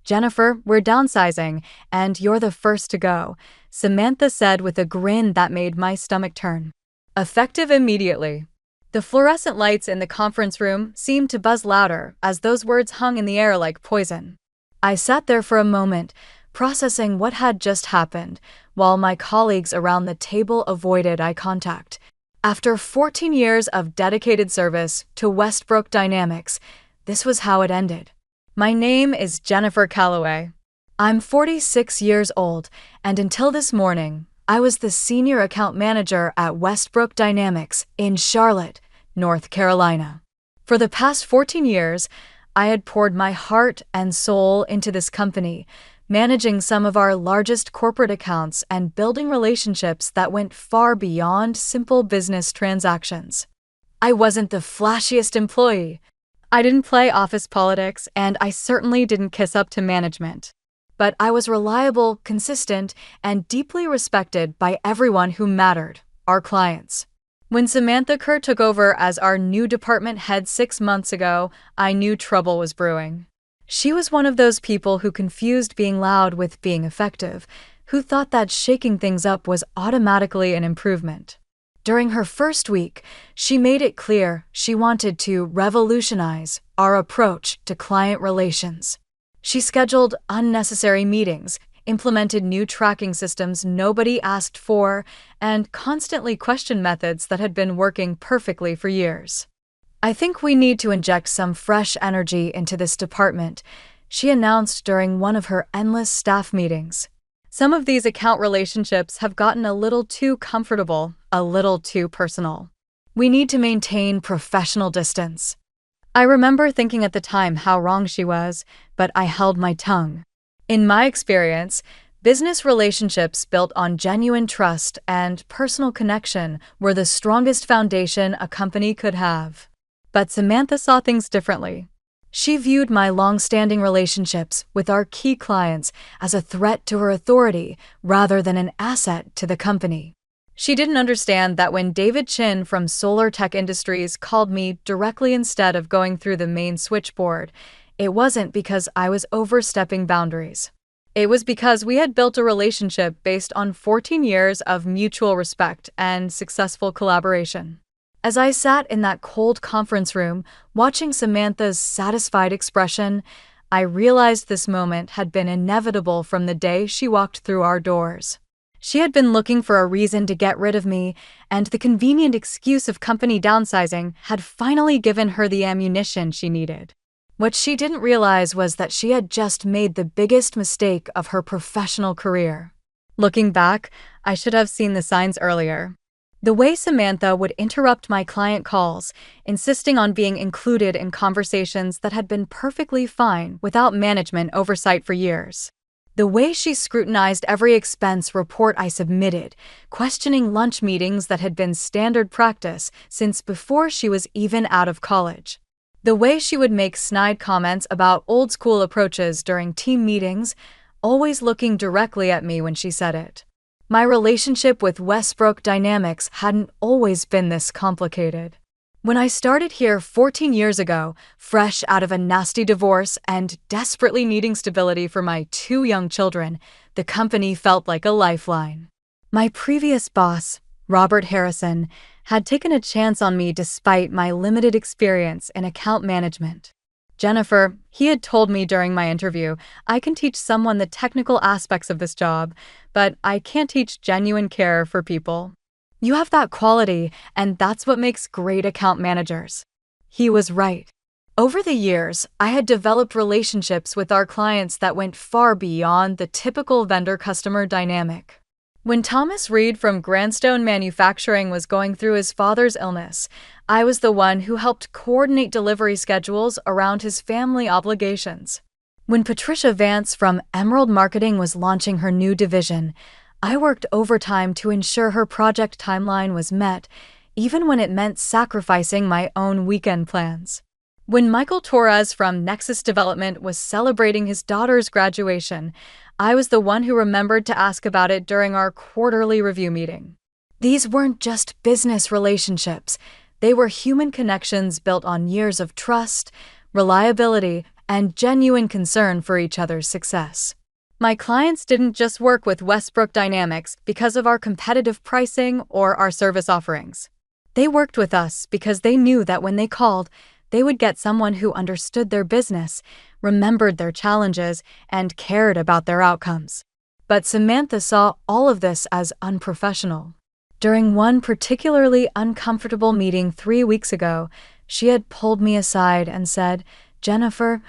"Jennifer, we're downsizing, and you're the first to go," Samantha said with a grin that made my stomach turn. Effective immediately. The fluorescent lights in the conference room seemed to buzz louder as those words hung in the air like poison. I sat there for a moment, processing what had just happened, while my colleagues around the table avoided eye contact. After 14 years of dedicated service to Westbrook Dynamics, this was how it ended. My name is Jennifer Calloway. I'm 46 years old, and until this morning, I was the senior account manager at Westbrook Dynamics in Charlotte, North Carolina. For the past 14 years, I had poured my heart and soul into this company, managing some of our largest corporate accounts and building relationships that went far beyond simple business transactions. I wasn't the flashiest employee. I didn't play office politics, and I certainly didn't kiss up to management. But I was reliable, consistent, and deeply respected by everyone who mattered, our clients. When Samantha Kerr took over as our new department head 6 months ago, I knew trouble was brewing. She was one of those people who confused being loud with being effective, who thought that shaking things up was automatically an improvement. During her first week, she made it clear she wanted to revolutionize our approach to client relations. She scheduled unnecessary meetings, implemented new tracking systems nobody asked for, and constantly questioned methods that had been working perfectly for years. "I think we need to inject some fresh energy into this department," she announced during one of her endless staff meetings. "Some of these account relationships have gotten a little too comfortable, a little too personal. We need to maintain professional distance." I remember thinking at the time how wrong she was, but I held my tongue. In my experience, business relationships built on genuine trust and personal connection were the strongest foundation a company could have. But Samantha saw things differently. She viewed my long-standing relationships with our key clients as a threat to her authority rather than an asset to the company. She didn't understand that when David Chin from Solar Tech Industries called me directly instead of going through the main switchboard, it wasn't because I was overstepping boundaries. It was because we had built a relationship based on 14 years of mutual respect and successful collaboration. As I sat in that cold conference room, watching Samantha's satisfied expression, I realized this moment had been inevitable from the day she walked through our doors. She had been looking for a reason to get rid of me, and the convenient excuse of company downsizing had finally given her the ammunition she needed. What she didn't realize was that she had just made the biggest mistake of her professional career. Looking back, I should have seen the signs earlier. The way Samantha would interrupt my client calls, insisting on being included in conversations that had been perfectly fine without management oversight for years. The way she scrutinized every expense report I submitted, questioning lunch meetings that had been standard practice since before she was even out of college. The way she would make snide comments about old-school approaches during team meetings, always looking directly at me when she said it. My relationship with Westbrook Dynamics hadn't always been this complicated. When I started here 14 years ago, fresh out of a nasty divorce and desperately needing stability for my 2 young children, the company felt like a lifeline. My previous boss, Robert Harrison, had taken a chance on me despite my limited experience in account management. "Jennifer," he had told me during my interview, "I can teach someone the technical aspects of this job, but I can't teach genuine care for people. You have that quality, and that's what makes great account managers." He was right. Over the years, I had developed relationships with our clients that went far beyond the typical vendor-customer dynamic. When Thomas Reed from Grandstone Manufacturing was going through his father's illness, I was the one who helped coordinate delivery schedules around his family obligations. When Patricia Vance from Emerald Marketing was launching her new division, I worked overtime to ensure her project timeline was met, even when it meant sacrificing my own weekend plans. When Michael Torres from Nexus Development was celebrating his daughter's graduation, I was the one who remembered to ask about it during our quarterly review meeting. These weren't just business relationships. They were human connections built on years of trust, reliability, and genuine concern for each other's success. My clients didn't just work with Westbrook Dynamics because of our competitive pricing or our service offerings. They worked with us because they knew that when they called, they would get someone who understood their business, remembered their challenges, and cared about their outcomes. But Samantha saw all of this as unprofessional. During one particularly uncomfortable meeting 3 weeks ago, she had pulled me aside and said, "Jennifer,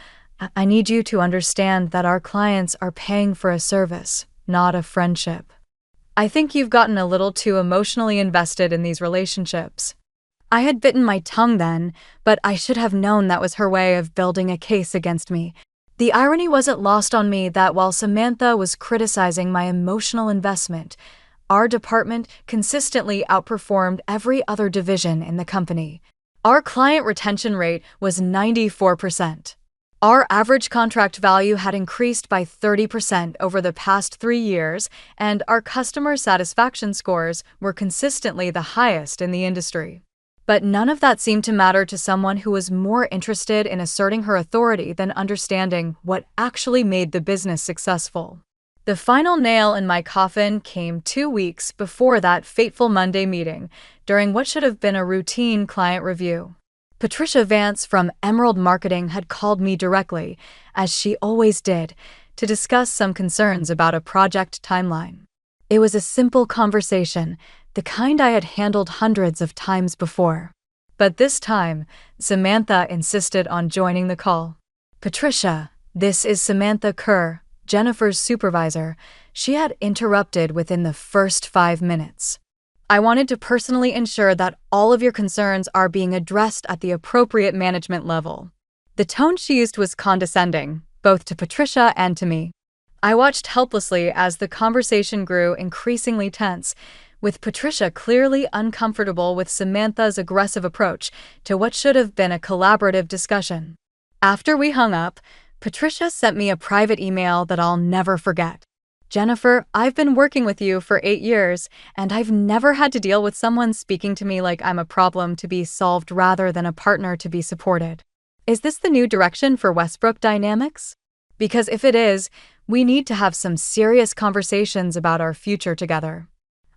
I need you to understand that our clients are paying for a service, not a friendship. I think you've gotten a little too emotionally invested in these relationships." I had bitten my tongue then, but I should have known that was her way of building a case against me. The irony wasn't lost on me that while Samantha was criticizing my emotional investment, our department consistently outperformed every other division in the company. Our client retention rate was 94%. Our average contract value had increased by 30% over the past 3 years, and our customer satisfaction scores were consistently the highest in the industry. But none of that seemed to matter to someone who was more interested in asserting her authority than understanding what actually made the business successful. The final nail in my coffin came 2 weeks before that fateful Monday meeting, during what should have been a routine client review. Patricia Vance from Emerald Marketing had called me directly, as she always did, to discuss some concerns about a project timeline. It was a simple conversation, the kind I had handled hundreds of times before. But this time, Samantha insisted on joining the call. "Patricia, this is Samantha Kerr, Jennifer's supervisor," she had interrupted within the first 5 minutes. "I wanted to personally ensure that all of your concerns are being addressed at the appropriate management level." The tone she used was condescending, both to Patricia and to me. I watched helplessly as the conversation grew increasingly tense, with Patricia clearly uncomfortable with Samantha's aggressive approach to what should have been a collaborative discussion. After we hung up, Patricia sent me a private email that I'll never forget. "Jennifer, I've been working with you for 8 years, and I've never had to deal with someone speaking to me like I'm a problem to be solved rather than a partner to be supported. Is this the new direction for Westbrook Dynamics? Because if it is, we need to have some serious conversations about our future together."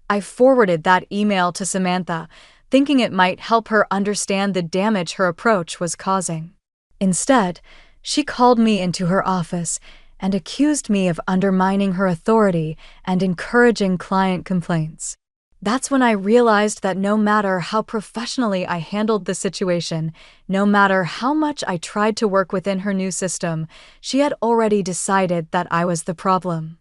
I forwarded that email to Samantha, thinking it might help her understand the damage her approach was causing. Instead, she called me into her office and accused me of undermining her authority and encouraging client complaints. That's when I realized that no matter how professionally I handled the situation, no matter how much I tried to work within her new system, she had already decided that I was the problem.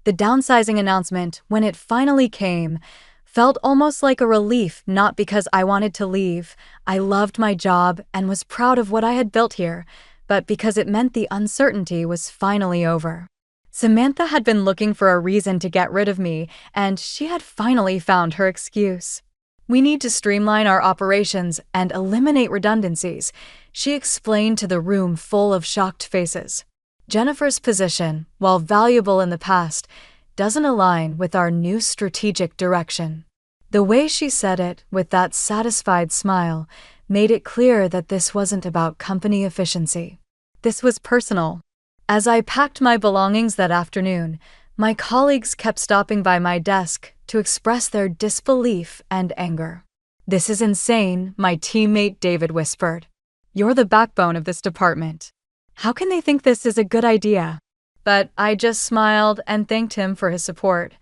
The downsizing announcement, when it finally came, felt almost like a relief, not because I wanted to leave. I loved my job and was proud of what I had built here, but because it meant the uncertainty was finally over. Samantha had been looking for a reason to get rid of me, and she had finally found her excuse. "We need to streamline our operations and eliminate redundancies," she explained to the room full of shocked faces. "Jennifer's position, while valuable in the past, doesn't align with our new strategic direction." The way she said it, with that satisfied smile, made it clear that this wasn't about company efficiency. This was personal. As I packed my belongings that afternoon, my colleagues kept stopping by my desk to express their disbelief and anger. "This is insane," my teammate David whispered. "You're the backbone of this department. How can they think this is a good idea?" But I just smiled and thanked him for his support.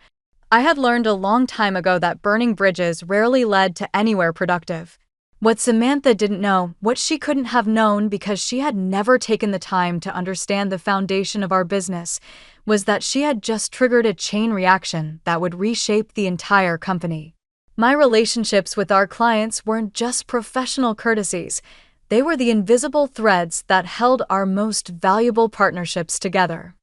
I had learned a long time ago that burning bridges rarely led to anywhere productive. What Samantha didn't know, what she couldn't have known because she had never taken the time to understand the foundation of our business, was that she had just triggered a chain reaction that would reshape the entire company. My relationships with our clients weren't just professional courtesies. They were the invisible threads that held our most valuable partnerships together.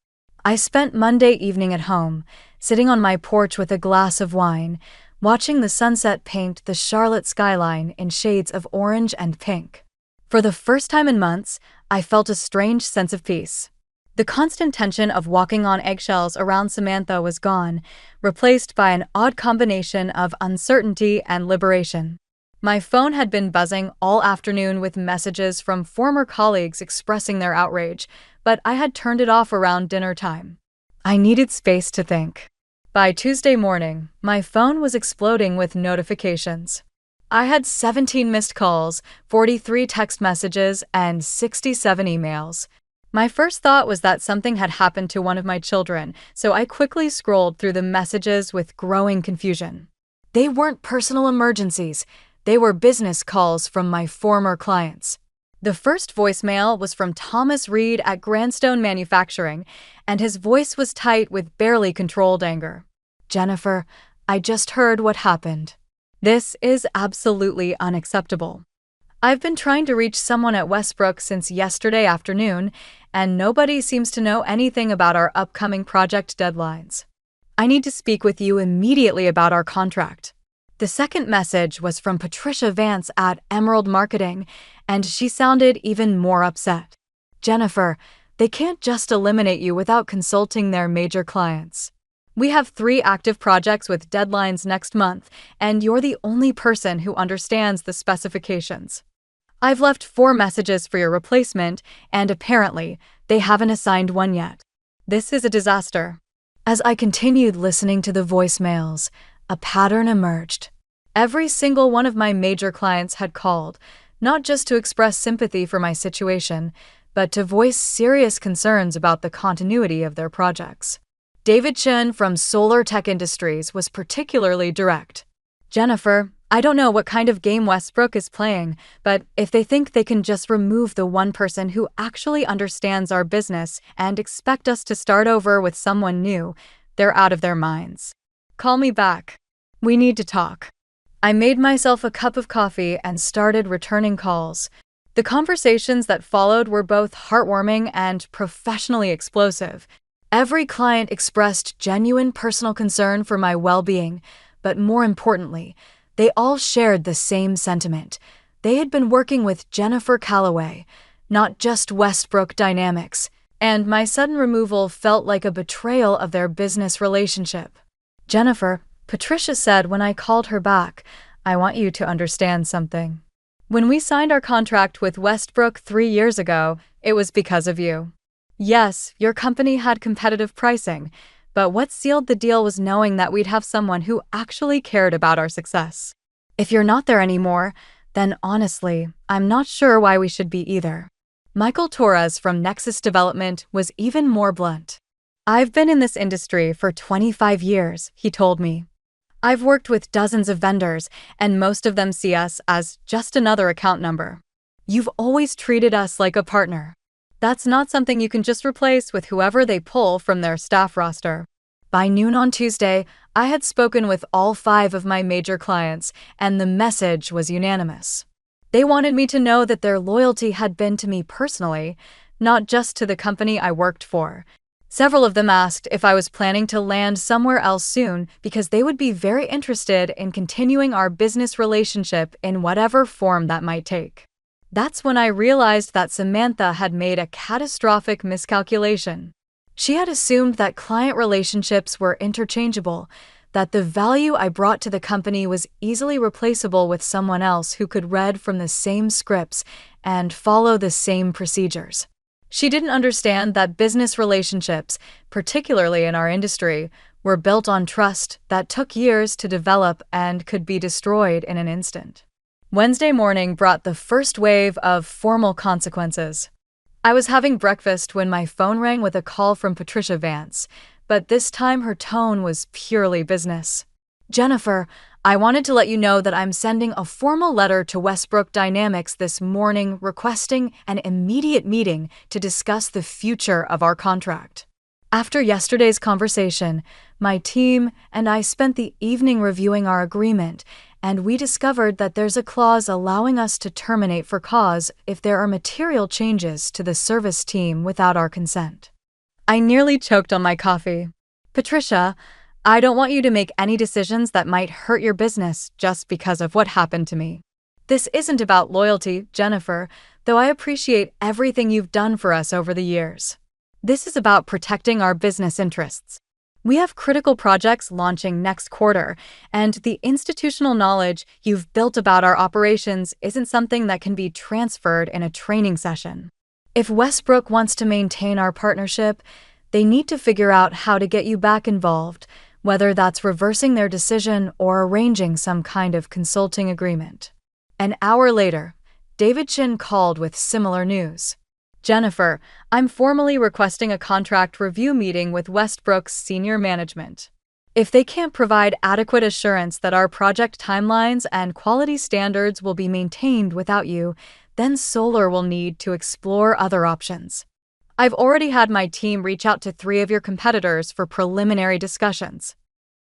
I spent Monday evening at home, sitting on my porch with a glass of wine, watching the sunset paint the Charlotte skyline in shades of orange and pink. For the first time in months, I felt a strange sense of peace. The constant tension of walking on eggshells around Samantha was gone, replaced by an odd combination of uncertainty and liberation. My phone had been buzzing all afternoon with messages from former colleagues expressing their outrage, but I had turned it off around dinner time. I needed space to think. By Tuesday morning, my phone was exploding with notifications. I had 17 missed calls, 43 text messages, and 67 emails. My first thought was that something had happened to one of my children, so I quickly scrolled through the messages with growing confusion. They weren't personal emergencies. They were business calls from my former clients. The first voicemail was from Thomas Reed at Grandstone Manufacturing, and his voice was tight with barely controlled anger. "Jennifer, I just heard what happened. This is absolutely unacceptable. I've been trying to reach someone at Westbrook since yesterday afternoon, and nobody seems to know anything about our upcoming project deadlines. I need to speak with you immediately about our contract." The second message was from Patricia Vance at Emerald Marketing, and she sounded even more upset. "Jennifer, they can't just eliminate you without consulting their major clients. We have 3 active projects with deadlines next month, and you're the only person who understands the specifications. I've left 4 messages for your replacement, and apparently, they haven't assigned one yet. This is a disaster." As I continued listening to the voicemails, a pattern emerged. Every single one of my major clients had called, not just to express sympathy for my situation, but to voice serious concerns about the continuity of their projects. David Chen from Solar Tech Industries was particularly direct. "Jennifer, I don't know what kind of game Westbrook is playing, but if they think they can just remove the one person who actually understands our business and expect us to start over with someone new, they're out of their minds. Call me back. We need to talk." I made myself a cup of coffee and started returning calls. The conversations that followed were both heartwarming and professionally explosive. Every client expressed genuine personal concern for my well-being, but more importantly, they all shared the same sentiment. They had been working with Jennifer Calloway, not just Westbrook Dynamics, and my sudden removal felt like a betrayal of their business relationship. "Jennifer," Patricia said when I called her back, "I want you to understand something. When we signed our contract with Westbrook 3 years ago, it was because of you. Yes, your company had competitive pricing, but what sealed the deal was knowing that we'd have someone who actually cared about our success. If you're not there anymore, then honestly, I'm not sure why we should be either." Michael Torres from Nexus Development was even more blunt. "I've been in this industry for 25 years, he told me. I've worked with dozens of vendors, and most of them see us as just another account number. You've always treated us like a partner. That's not something you can just replace with whoever they pull from their staff roster." By noon on Tuesday, I had spoken with all 5 of my major clients, and the message was unanimous. They wanted me to know that their loyalty had been to me personally, not just to the company I worked for. Several of them asked if I was planning to land somewhere else soon because they would be very interested in continuing our business relationship in whatever form that might take. That's when I realized that Samantha had made a catastrophic miscalculation. She had assumed that client relationships were interchangeable, that the value I brought to the company was easily replaceable with someone else who could read from the same scripts and follow the same procedures. She didn't understand that business relationships, particularly in our industry, were built on trust that took years to develop and could be destroyed in an instant. Wednesday morning brought the first wave of formal consequences. I was having breakfast when my phone rang with a call from Patricia Vance, but this time her tone was purely business. "Jennifer, I wanted to let you know that I'm sending a formal letter to Westbrook Dynamics this morning requesting an immediate meeting to discuss the future of our contract. After yesterday's conversation, my team and I spent the evening reviewing our agreement, and we discovered that there's a clause allowing us to terminate for cause if there are material changes to the service team without our consent." I nearly choked on my coffee. "Patricia, I don't want you to make any decisions that might hurt your business just because of what happened to me. This isn't about loyalty, Jennifer, though I appreciate everything you've done for us over the years. This is about protecting our business interests. We have critical projects launching next quarter, and the institutional knowledge you've built about our operations isn't something that can be transferred in a training session. If Westbrook wants to maintain our partnership, they need to figure out how to get you back involved, whether that's reversing their decision or arranging some kind of consulting agreement. An hour later, David Chin called with similar news. Jennifer, I'm formally requesting a contract review meeting with Westbrook's senior management. If they can't provide adequate assurance that our project timelines and quality standards will be maintained without you, then Solar will need to explore other options. I've already had my team reach out to 3 of your competitors for preliminary discussions.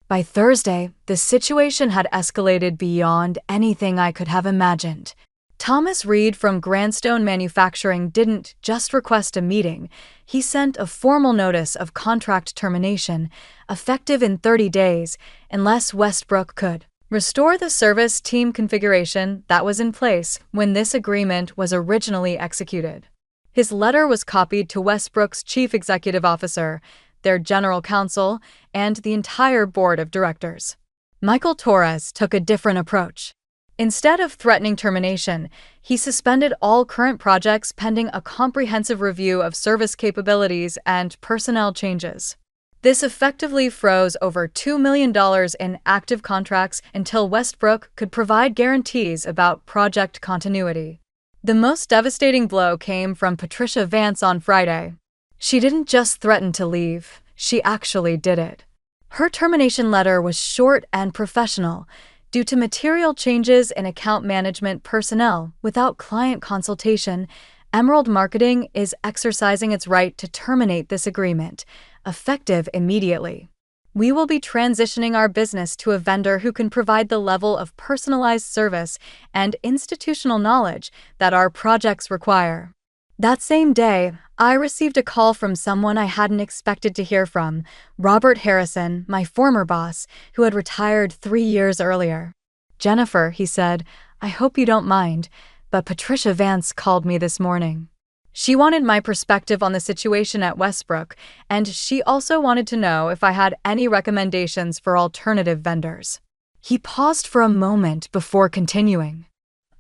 By Thursday, the situation had escalated beyond anything I could have imagined. Thomas Reed from Grandstone Manufacturing didn't just request a meeting, he sent a formal notice of contract termination, effective in 30 days, unless Westbrook could restore the service team configuration that was in place when this agreement was originally executed. His letter was copied to Westbrook's chief executive officer, their general counsel, and the entire board of directors. Michael Torres took a different approach. Instead of threatening termination, he suspended all current projects pending a comprehensive review of service capabilities and personnel changes. This effectively froze over $2 million in active contracts until Westbrook could provide guarantees about project continuity. The most devastating blow came from Patricia Vance on Friday. She didn't just threaten to leave, she actually did it. Her termination letter was short and professional. Due to material changes in account management personnel without client consultation, Emerald Marketing is exercising its right to terminate this agreement, effective immediately. We will be transitioning our business to a vendor who can provide the level of personalized service and institutional knowledge that our projects require. That same day, I received a call from someone I hadn't expected to hear from, Robert Harrison, my former boss, who had retired 3 years earlier. Jennifer, he said, I hope you don't mind, but Patricia Vance called me this morning. She wanted my perspective on the situation at Westbrook, and she also wanted to know if I had any recommendations for alternative vendors. He paused for a moment before continuing.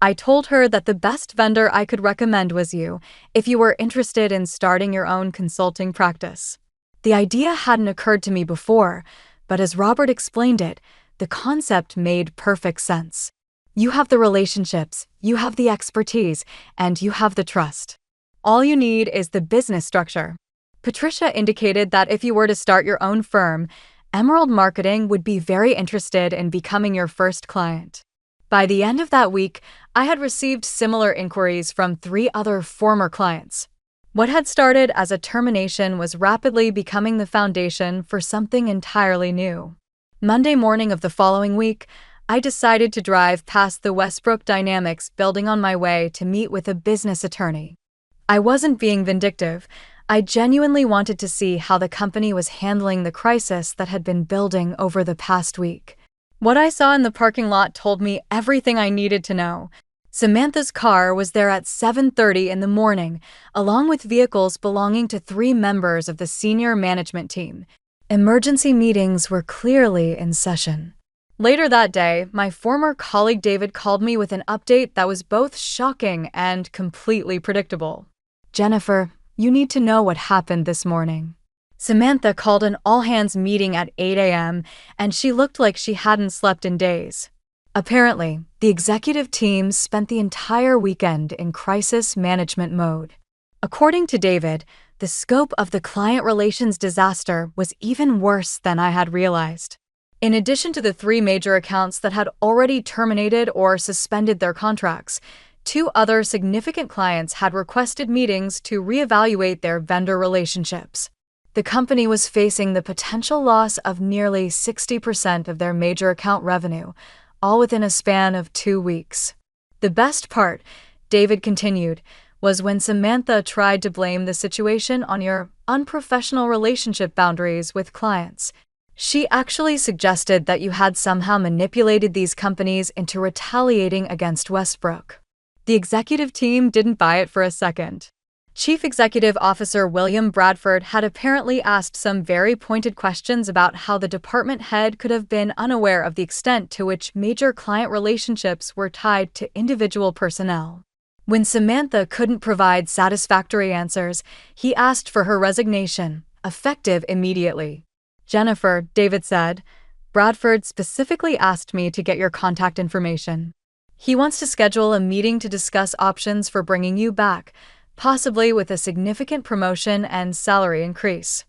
I told her that the best vendor I could recommend was you, if you were interested in starting your own consulting practice. The idea hadn't occurred to me before, but as Robert explained it, the concept made perfect sense. You have the relationships, you have the expertise, and you have the trust. All you need is the business structure. Patricia indicated that if you were to start your own firm, Emerald Marketing would be very interested in becoming your first client. By the end of that week, I had received similar inquiries from 3 other former clients. What had started as a termination was rapidly becoming the foundation for something entirely new. Monday morning of the following week, I decided to drive past the Westbrook Dynamics building on my way to meet with a business attorney. I wasn't being vindictive. I genuinely wanted to see how the company was handling the crisis that had been building over the past week. What I saw in the parking lot told me everything I needed to know. Samantha's car was there at 7:30 in the morning, along with vehicles belonging to 3 members of the senior management team. Emergency meetings were clearly in session. Later that day, my former colleague David called me with an update that was both shocking and completely predictable. Jennifer, you need to know what happened this morning. Samantha called an all-hands meeting at 8 a.m., and she looked like she hadn't slept in days. Apparently, the executive team spent the entire weekend in crisis management mode. According to David, the scope of the client relations disaster was even worse than I had realized. In addition to the 3 major accounts that had already terminated or suspended their contracts, 2 other significant clients had requested meetings to reevaluate their vendor relationships. The company was facing the potential loss of nearly 60% of their major account revenue, all within a span of 2 weeks. The best part, David continued, was when Samantha tried to blame the situation on your unprofessional relationship boundaries with clients. She actually suggested that you had somehow manipulated these companies into retaliating against Westbrook. The executive team didn't buy it for a second. Chief Executive Officer William Bradford had apparently asked some very pointed questions about how the department head could have been unaware of the extent to which major client relationships were tied to individual personnel. When Samantha couldn't provide satisfactory answers, he asked for her resignation, effective immediately. "Jennifer," David said, "Bradford specifically asked me to get your contact information. He wants to schedule a meeting to discuss options for bringing you back, possibly with a significant promotion and salary increase."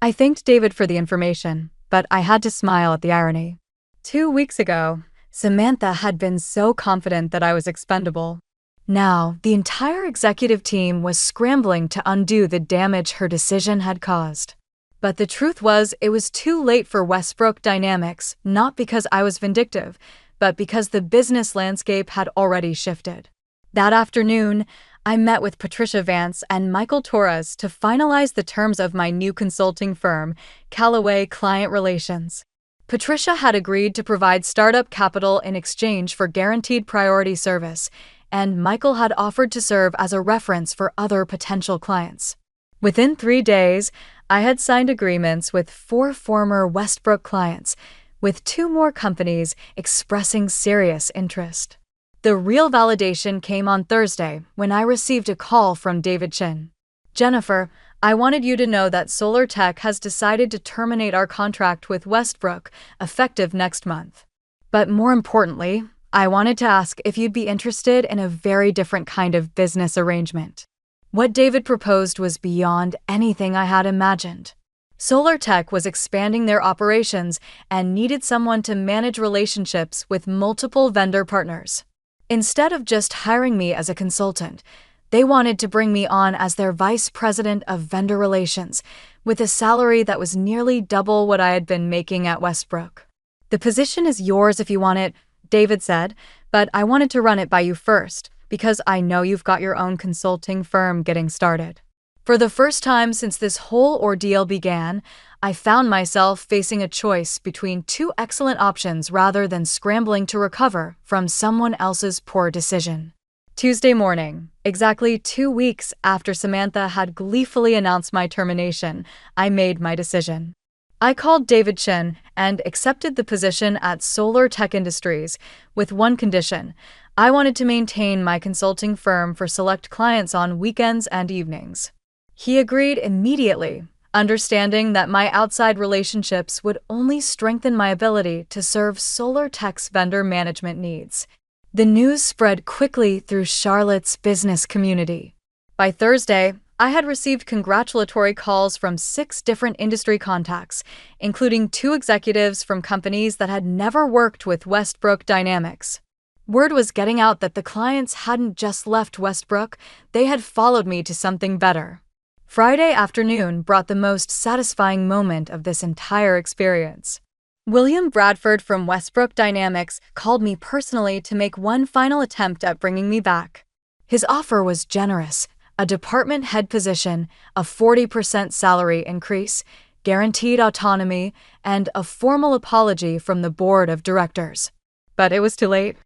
I thanked David for the information, but I had to smile at the irony. 2 weeks ago, Samantha had been so confident that I was expendable. Now, the entire executive team was scrambling to undo the damage her decision had caused. But the truth was, it was too late for Westbrook Dynamics, not because I was vindictive, but because the business landscape had already shifted. That afternoon, I met with Patricia Vance and Michael Torres to finalize the terms of my new consulting firm, Callaway Client Relations. Patricia had agreed to provide startup capital in exchange for guaranteed priority service, and Michael had offered to serve as a reference for other potential clients. Within 3 days, I had signed agreements with 4 former Westbrook clients, with 2 more companies expressing serious interest. The real validation came on Thursday when I received a call from David Chin. "Jennifer, I wanted you to know that Solar Tech has decided to terminate our contract with Westbrook, effective next month. But more importantly, I wanted to ask if you'd be interested in a very different kind of business arrangement." What David proposed was beyond anything I had imagined. Solar Tech was expanding their operations and needed someone to manage relationships with multiple vendor partners. Instead of just hiring me as a consultant, they wanted to bring me on as their vice president of vendor relations, with a salary that was nearly double what I had been making at Westbrook. "The position is yours if you want it," David said, "but I wanted to run it by you first, because I know you've got your own consulting firm getting started." For the first time since this whole ordeal began, I found myself facing a choice between 2 excellent options rather than scrambling to recover from someone else's poor decision. Tuesday morning, exactly 2 weeks after Samantha had gleefully announced my termination, I made my decision. I called David Chin and accepted the position at Solar Tech Industries with one condition: I wanted to maintain my consulting firm for select clients on weekends and evenings. He agreed immediately, understanding that my outside relationships would only strengthen my ability to serve Solar Tech's vendor management needs. The news spread quickly through Charlotte's business community. By Thursday, I had received congratulatory calls from 6 different industry contacts, including 2 executives from companies that had never worked with Westbrook Dynamics. Word was getting out that the clients hadn't just left Westbrook, they had followed me to something better. Friday afternoon brought the most satisfying moment of this entire experience. William Bradford from Westbrook Dynamics called me personally to make one final attempt at bringing me back. His offer was generous: a department head position, a 40% salary increase, guaranteed autonomy, and a formal apology from the board of directors. But it was too late.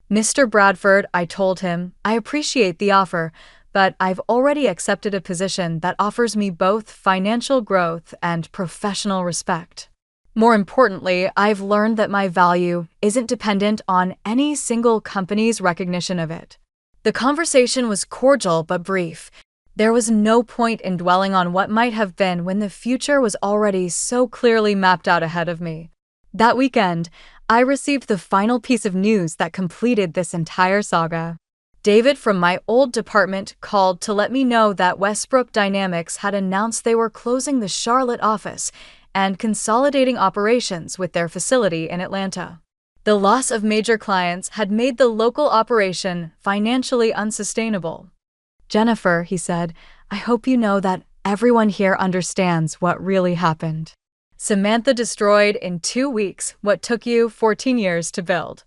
"Mr. Bradford," I told him, "I appreciate the offer, but I've already accepted a position that offers me both financial growth and professional respect. More importantly, I've learned that my value isn't dependent on any single company's recognition of it." The conversation was cordial but brief. There was no point in dwelling on what might have been when the future was already so clearly mapped out ahead of me. That weekend, I received the final piece of news that completed this entire saga. David from my old department called to let me know that Westbrook Dynamics had announced they were closing the Charlotte office and consolidating operations with their facility in Atlanta. The loss of major clients had made the local operation financially unsustainable. "Jennifer," he said, "I hope you know that everyone here understands what really happened. Samantha destroyed in 2 weeks what took you 14 years to build."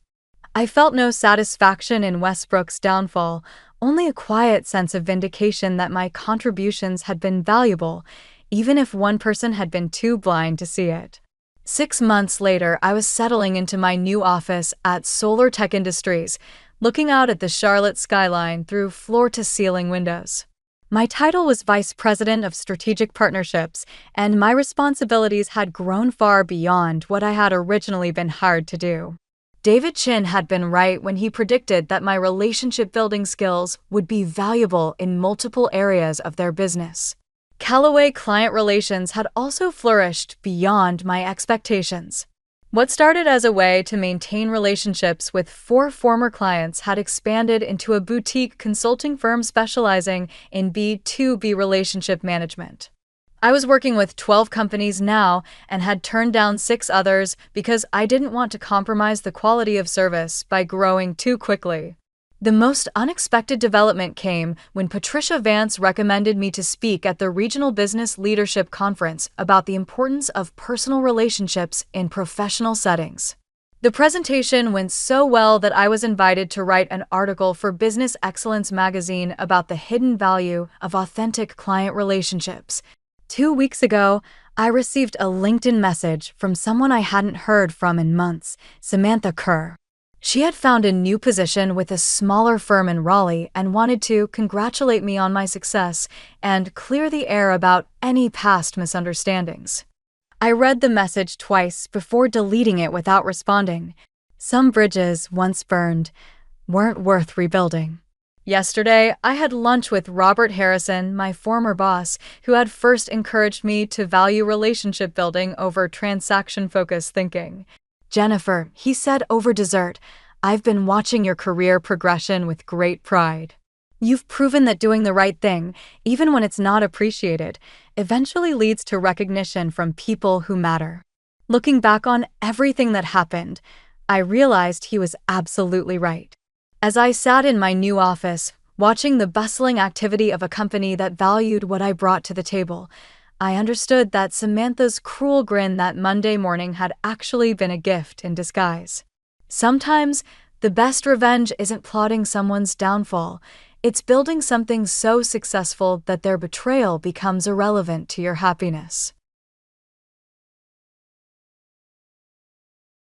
I felt no satisfaction in Westbrook's downfall, only a quiet sense of vindication that my contributions had been valuable, even if one person had been too blind to see it. 6 months later, I was settling into my new office at Solar Tech Industries, looking out at the Charlotte skyline through floor-to-ceiling windows. My title was Vice President of Strategic Partnerships, and my responsibilities had grown far beyond what I had originally been hired to do. David Chin had been right when he predicted that my relationship-building skills would be valuable in multiple areas of their business. Callaway client relations had also flourished beyond my expectations. What started as a way to maintain relationships with 4 former clients had expanded into a boutique consulting firm specializing in B2B relationship management. I was working with 12 companies now and had turned down 6 others because I didn't want to compromise the quality of service by growing too quickly. The most unexpected development came when Patricia Vance recommended me to speak at the Regional Business Leadership Conference about the importance of personal relationships in professional settings. The presentation went so well that I was invited to write an article for Business Excellence magazine about the hidden value of authentic client relationships. 2 weeks ago, I received a LinkedIn message from someone I hadn't heard from in months, Samantha Kerr. She had found a new position with a smaller firm in Raleigh and wanted to congratulate me on my success and clear the air about any past misunderstandings. I read the message twice before deleting it without responding. Some bridges, once burned, weren't worth rebuilding. Yesterday, I had lunch with Robert Harrison, my former boss, who had first encouraged me to value relationship building over transaction-focused thinking. "Jennifer," he said over dessert, "I've been watching your career progression with great pride. You've proven that doing the right thing, even when it's not appreciated, eventually leads to recognition from people who matter." Looking back on everything that happened, I realized he was absolutely right. As I sat in my new office, watching the bustling activity of a company that valued what I brought to the table, I understood that Samantha's cruel grin that Monday morning had actually been a gift in disguise. Sometimes, the best revenge isn't plotting someone's downfall, it's building something so successful that their betrayal becomes irrelevant to your happiness.